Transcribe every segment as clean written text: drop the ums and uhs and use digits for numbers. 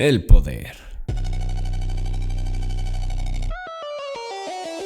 El poder.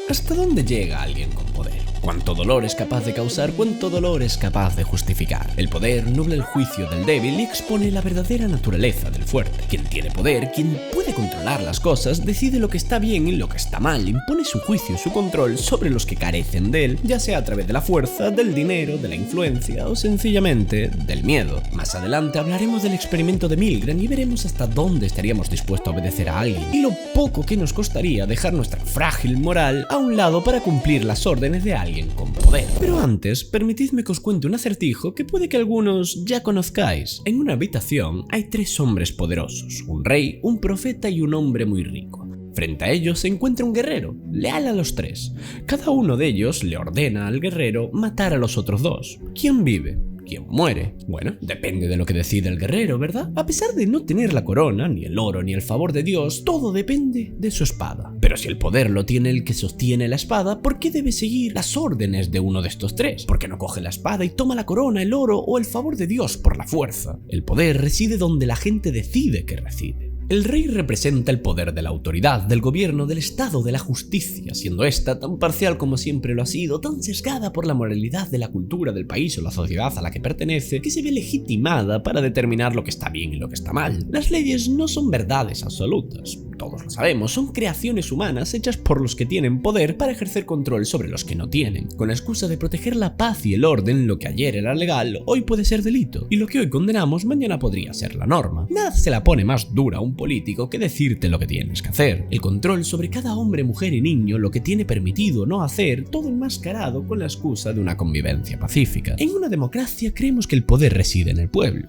¿Hasta dónde llega alguien con poder? ¿Cuánto dolor es capaz de causar? ¿Cuánto dolor es capaz de justificar? El poder nubla el juicio del débil y expone la verdadera naturaleza del fuerte. Quien tiene poder, quien puede controlar las cosas, decide lo que está bien y lo que está mal, impone su juicio y su control sobre los que carecen de él, ya sea a través de la fuerza, del dinero, de la influencia o sencillamente del miedo. Más adelante hablaremos del experimento de Milgram y veremos hasta dónde estaríamos dispuestos a obedecer a alguien y lo poco que nos costaría dejar nuestra frágil moral a un lado para cumplir las órdenes de alguien con poder. Pero antes, permitidme que os cuente un acertijo que puede que algunos ya conozcáis. En una habitación hay 3 hombres poderosos, un rey, un profeta y un hombre muy rico. Frente a ellos se encuentra un guerrero, leal a los 3. Cada uno de ellos le ordena al guerrero matar a los otros 2. ¿Quién vive? ¿Quién muere? Bueno, depende de lo que decida el guerrero, ¿verdad? A pesar de no tener la corona, ni el oro, ni el favor de Dios, todo depende de su espada. Pero si el poder lo tiene el que sostiene la espada, ¿por qué debe seguir las órdenes de uno de estos 3? ¿Por qué no coge la espada y toma la corona, el oro o el favor de Dios por la fuerza? El poder reside donde la gente decide que reside. El rey representa el poder de la autoridad, del gobierno, del Estado, de la justicia, siendo esta tan parcial como siempre lo ha sido, tan sesgada por la moralidad de la cultura del país o la sociedad a la que pertenece, que se ve legitimada para determinar lo que está bien y lo que está mal. Las leyes no son verdades absolutas. Todos lo sabemos, son creaciones humanas hechas por los que tienen poder para ejercer control sobre los que no tienen. Con la excusa de proteger la paz y el orden, lo que ayer era legal, hoy puede ser delito. Y lo que hoy condenamos, mañana podría ser la norma. Nada se la pone más dura a un político que decirte lo que tienes que hacer. El control sobre cada hombre, mujer y niño, lo que tiene permitido no hacer, todo enmascarado con la excusa de una convivencia pacífica. En una democracia creemos que el poder reside en el pueblo.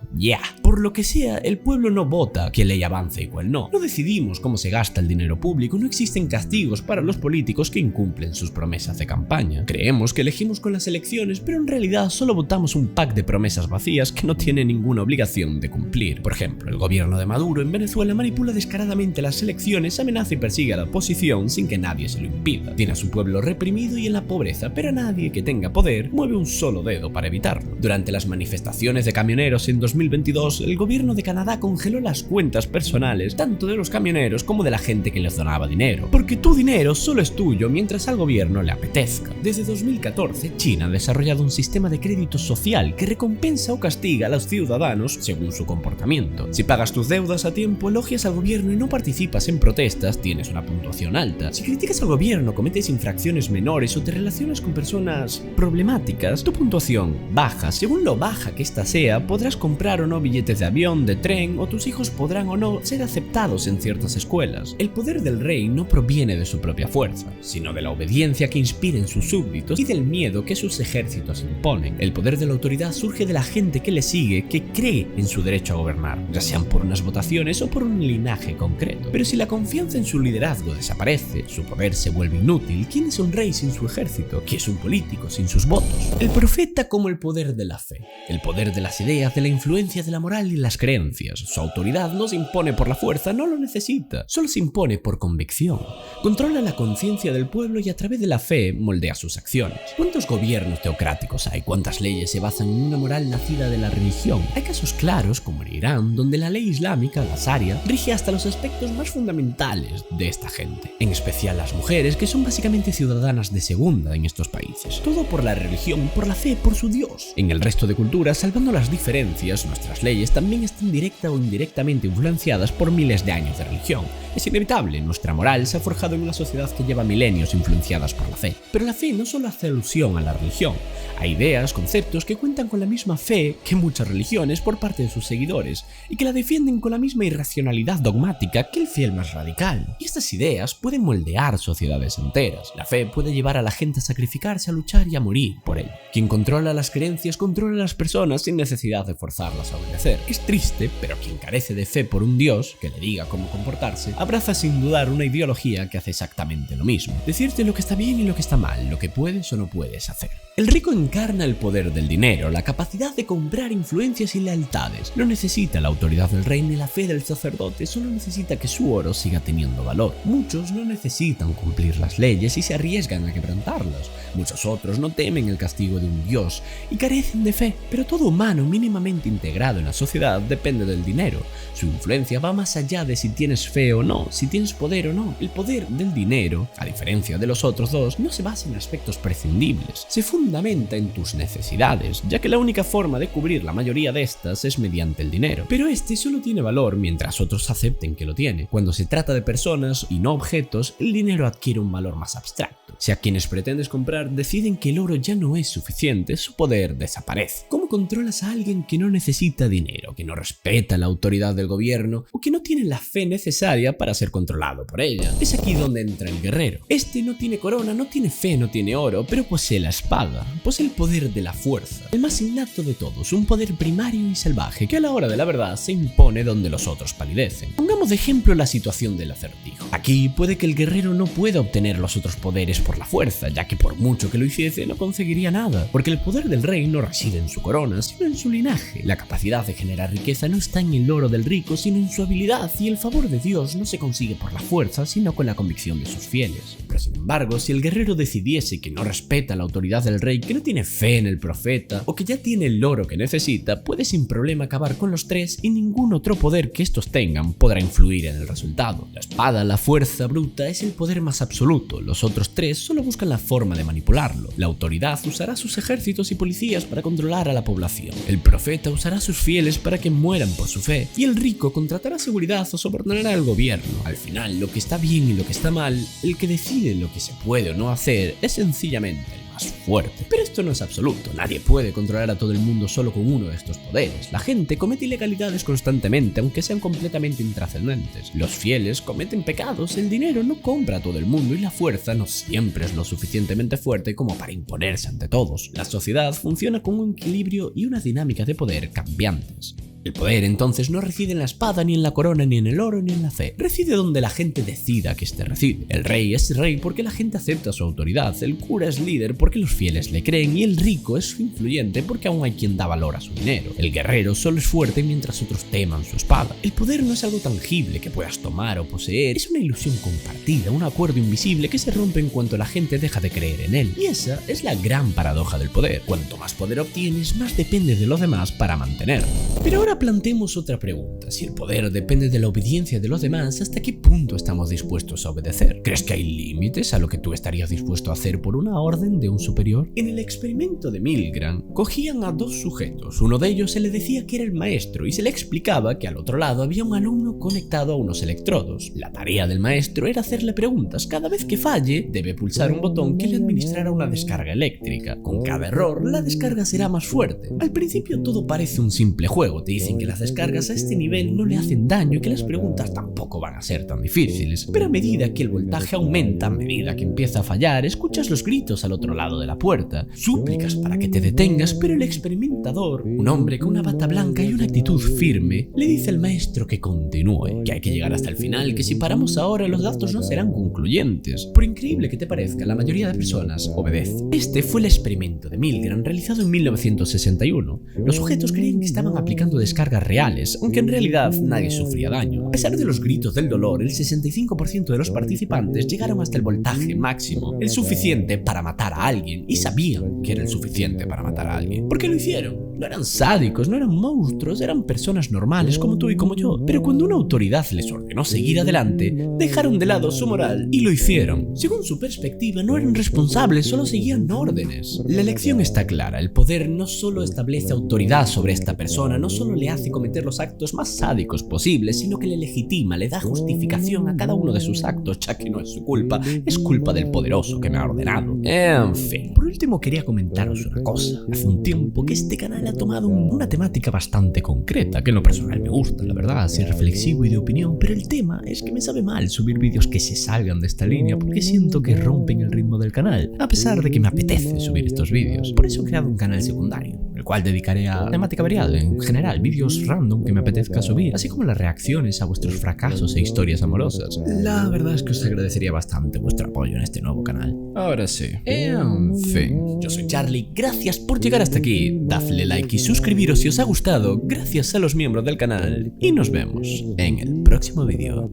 Por lo que sea, el pueblo no vota qué ley avanza y cuál no. No decidimos cómo se gasta el dinero público, no existen castigos para los políticos que incumplen sus promesas de campaña. Creemos que elegimos con las elecciones, pero en realidad solo votamos un pack de promesas vacías que no tiene ninguna obligación de cumplir. Por ejemplo, el gobierno de Maduro en Venezuela manipula descaradamente las elecciones, amenaza y persigue a la oposición sin que nadie se lo impida. Tiene a su pueblo reprimido y en la pobreza, pero a nadie que tenga poder mueve un solo dedo para evitarlo. Durante las manifestaciones de camioneros en 2022, el gobierno de Canadá congeló las cuentas personales tanto de los camioneros como de la gente que les donaba dinero, porque tu dinero solo es tuyo mientras al gobierno le apetezca. Desde 2014, China ha desarrollado un sistema de crédito social que recompensa o castiga a los ciudadanos según su comportamiento. Si pagas tus deudas a tiempo, elogias al gobierno y no participas en protestas, tienes una puntuación alta. Si criticas al gobierno, cometes infracciones menores o te relacionas con personas problemáticas, tu puntuación baja. Según lo baja que ésta sea, podrás comprar o no billetes de avión, de tren, o tus hijos podrán o no ser aceptados en ciertas escuelas. El poder del rey no proviene de su propia fuerza, sino de la obediencia que inspira en sus súbditos y del miedo que sus ejércitos imponen. El poder de la autoridad surge de la gente que le sigue, que cree en su derecho a gobernar, ya sean por unas votaciones o por un linaje concreto. Pero si la confianza en su liderazgo desaparece, su poder se vuelve inútil. ¿Quién es un rey sin su ejército? ¿Quién es un político sin sus votos? El profeta como el poder de la fe, el poder de las ideas, de la influencia, de la moral y las creencias. Su autoridad no se impone por la fuerza, no lo necesita. Solo se impone por convicción. Controla la conciencia del pueblo y a través de la fe moldea sus acciones. ¿Cuántos gobiernos teocráticos hay? ¿Cuántas leyes se basan en una moral nacida de la religión? Hay casos claros, como en Irán, donde la ley islámica, la Sharia, rige hasta los aspectos más fundamentales de esta gente. En especial las mujeres, que son básicamente ciudadanas de segunda en estos países. Todo por la religión, por la fe, por su Dios. En el resto de culturas, salvando las diferencias, nuestras leyes también están directa o indirectamente influenciadas por miles de años de religión. Es inevitable, nuestra moral se ha forjado en una sociedad que lleva milenios influenciadas por la fe. Pero la fe no solo hace alusión a la religión. Hay ideas, conceptos que cuentan con la misma fe que muchas religiones por parte de sus seguidores y que la defienden con la misma irracionalidad dogmática que el fiel más radical. Y estas ideas pueden moldear sociedades enteras. La fe puede llevar a la gente a sacrificarse, a luchar y a morir por él. Quien controla las creencias controla a las personas sin necesidad de forzarlas a obedecer. Es triste, pero quien carece de fe por un Dios que le diga cómo comportarse, abraza sin dudar una ideología que hace exactamente lo mismo: decirte lo que está bien y lo que está mal, lo que puedes o no puedes hacer. El rico encarna el poder del dinero, la capacidad de comprar influencias y lealtades. No necesita la autoridad del rey ni la fe del sacerdote, solo necesita que su oro siga teniendo valor. Muchos no necesitan cumplir las leyes y se arriesgan a quebrantarlas. Muchos otros no temen el castigo de un dios y carecen de fe. Pero todo humano mínimamente integrado en la sociedad depende del dinero. Su influencia va más allá de si tienes fe o no, si tienes poder o no. El poder del dinero, a diferencia de los otros dos, no se basa en aspectos prescindibles. Se fundamenta en tus necesidades, ya que la única forma de cubrir la mayoría de estas es mediante el dinero. Pero este solo tiene valor mientras otros acepten que lo tiene. Cuando se trata de personas y no objetos, el dinero adquiere un valor más abstracto. Si a quienes pretendes comprar deciden que el oro ya no es suficiente, su poder desaparece. ¿Cómo controlas a alguien que no necesita dinero, que no respeta la autoridad del gobierno o que no tiene la fe necesaria para ser controlado por ella? Es aquí donde entra el guerrero. Este no tiene corona, no tiene fe, no tiene oro, pero posee la espada, posee el poder de la fuerza, el más innato de todos, un poder primario y salvaje que a la hora de la verdad se impone donde los otros palidecen. Pongamos de ejemplo la situación del acertijo. Aquí puede que el guerrero no pueda obtener los otros poderes por la fuerza, ya que por mucho que lo hiciese no conseguiría nada, porque el poder del rey no reside en su corona, sino en su linaje. La capacidad de generar riqueza no está en el oro del rico, sino en su habilidad, y el favor de Dios no se consigue por la fuerza, sino con la convicción de sus fieles. Pero sin embargo, si el guerrero decidiese que no respeta la autoridad del rey, que no tiene fe en el profeta, o que ya tiene el oro que necesita, puede sin problema acabar con los tres y ningún otro poder que estos tengan podrá influir en el resultado. La espada, la fuerza bruta, es el poder más absoluto. Los otros tres solo buscan la forma de manipularlo. La autoridad usará sus ejércitos y policías para controlar a la población. El profeta usará a sus fieles para que mueran por su fe. Y el rico contratará seguridad o sobornará al gobierno. Al final, lo que está bien y lo que está mal, el que decide lo que se puede o no hacer, es sencillamente el más fuerte. Pero esto no es absoluto. Nadie puede controlar a todo el mundo solo con uno de estos poderes. La gente comete ilegalidades constantemente, aunque sean completamente intrascendentes. Los fieles cometen pecados, el dinero no compra a todo el mundo y la fuerza no siempre es lo suficientemente fuerte como para imponerse ante todos. La sociedad funciona con un equilibrio y una dinámica de poder cambiantes. El poder entonces no reside en la espada, ni en la corona, ni en el oro, ni en la fe. Reside donde la gente decida que éste reside. El rey es rey porque la gente acepta su autoridad, el cura es líder porque los fieles le creen y el rico es influyente porque aún hay quien da valor a su dinero. El guerrero solo es fuerte mientras otros teman su espada. El poder no es algo tangible que puedas tomar o poseer, es una ilusión compartida, un acuerdo invisible que se rompe en cuanto la gente deja de creer en él. Y esa es la gran paradoja del poder. Cuanto más poder obtienes, más depende de los demás para mantenerlo. Pero ahora planteemos otra pregunta. Si el poder depende de la obediencia de los demás, ¿hasta qué punto estamos dispuestos a obedecer? ¿Crees que hay límites a lo que tú estarías dispuesto a hacer por una orden de un superior? En el experimento de Milgram, cogían a dos sujetos. Uno de ellos se le decía que era el maestro y se le explicaba que al otro lado había un alumno conectado a unos electrodos. La tarea del maestro era hacerle preguntas. Cada vez que falle, debe pulsar un botón que le administrará una descarga eléctrica. Con cada error, la descarga será más fuerte. Al principio todo parece un simple juego. Te dicen que las descargas a este nivel no le hacen daño y que las preguntas tampoco van a ser tan difíciles. Pero a medida que el voltaje aumenta, a medida que empieza a fallar, escuchas los gritos al otro lado de la puerta, súplicas para que te detengas, pero el experimentador, un hombre con una bata blanca y una actitud firme, le dice al maestro que continúe, que hay que llegar hasta el final, que si paramos ahora los datos no serán concluyentes. Por increíble que te parezca, la mayoría de personas obedece. Este fue el experimento de Milgram realizado en 1961. Los sujetos creían que estaban aplicando descargas reales, aunque en realidad nadie sufría daño. A pesar de los gritos del dolor, el 65% de los participantes llegaron hasta el voltaje máximo, el suficiente para matar a alguien, y sabían que era el suficiente para matar a alguien. ¿Por qué lo hicieron? No eran sádicos, no eran monstruos, eran personas normales como tú y como yo. Pero cuando una autoridad les ordenó seguir adelante, dejaron de lado su moral y lo hicieron. Según su perspectiva, no eran responsables, solo seguían órdenes. La lección está clara, el poder no solo establece autoridad sobre esta persona, no solo le hace cometer los actos más sádicos posibles, sino que le legitima, le da justificación a cada uno de sus actos, ya que no es su culpa, es culpa del poderoso que me ha ordenado. En fin, por último quería comentaros una cosa. Hace un tiempo que este canal ha tomado una temática bastante concreta, que en lo personal me gusta, la verdad, ser reflexivo y de opinión, pero el tema es que me sabe mal subir vídeos que se salgan de esta línea porque siento que rompen el ritmo del canal, a pesar de que me apetece subir estos vídeos. Por eso he creado un canal secundario, el cual dedicaré a temática variada, en general, vídeos random que me apetezca subir, así como las reacciones a vuestros fracasos e historias amorosas. La verdad es que os agradecería bastante vuestro apoyo en este nuevo canal. Ahora sí, en fin, yo soy Charlie, gracias por llegar hasta aquí, dadle like y suscribiros si os ha gustado, gracias a los miembros del canal, y nos vemos en el próximo vídeo.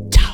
¡Chao!